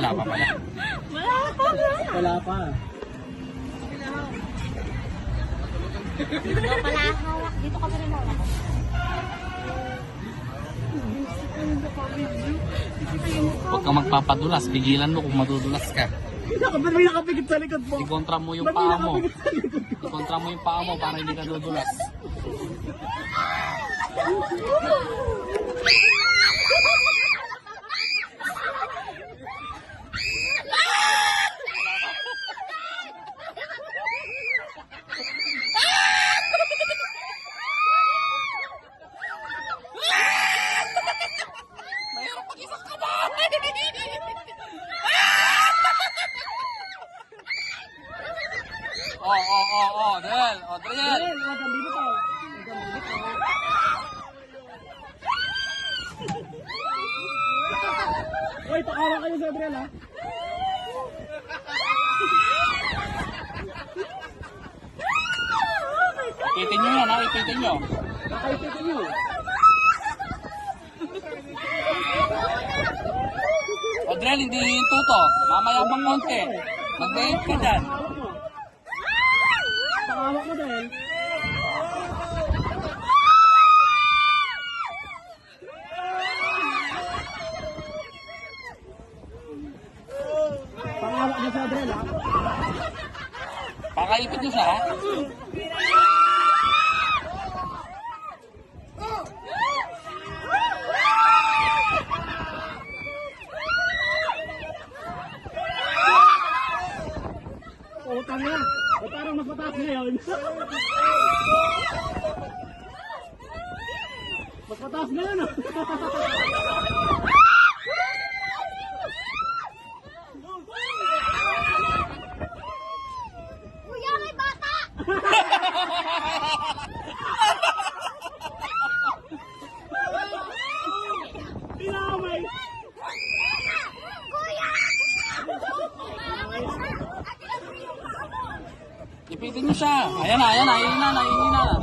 wala pa pala. Wala pa. Dito pala hawak. Dito ka pa rin hawak. Huwag kang magpapadulas. Pigilan mo kung madudulas ka. Ba't may nakapikit sa likod po? Ikontra mo yung paa mo. Ikontra mo yung paa mo para hindi ka dudulas. Del. Del. Magandito po. Uy, pakawa kayo sa Adriel, ha? Ipitin nyo yan, ha? Ipitin nyo. Nakaipitin nyo. Odrel, hindi hinto to. Mamaya pang konti. Mag-behave ka dyan. Pakawak mo dahil. Pakawak mo sa Adriel, ha? Pakaipit nyo siya, ha? Utang na. O parang mas mataas ngayon. Mas mataas ngayon, oh. Kuya, may bata! Pinamay. Ipitin nyo siya. Ayan na, ayan na. Ihina na, ihina na.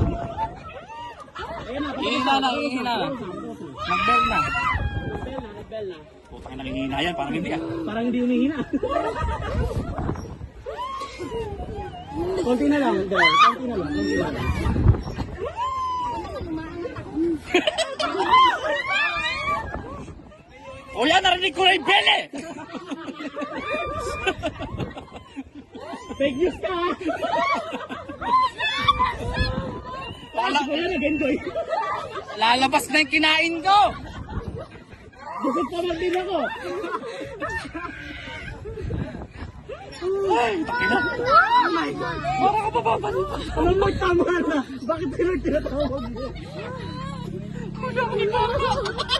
Ihina na, ihina na. Mag-bell na. Nagbell na. Putang ina, ihina yan. Parang hindi, ah. Parang hindi humihina. Konti na lang, Del. Konti na lang. Konti na lang. O yan, narinig ko na yung bell, eh. Fake news ka, ha? Wala, Wala na, Gendoy. lalabas na yung kinain ko. Bukod pa man din ako. Ay, takina. Oh my God. Para ka papapalit. Alam mo, tama na. Bakit tinatawag mo? Wala ko ni Para.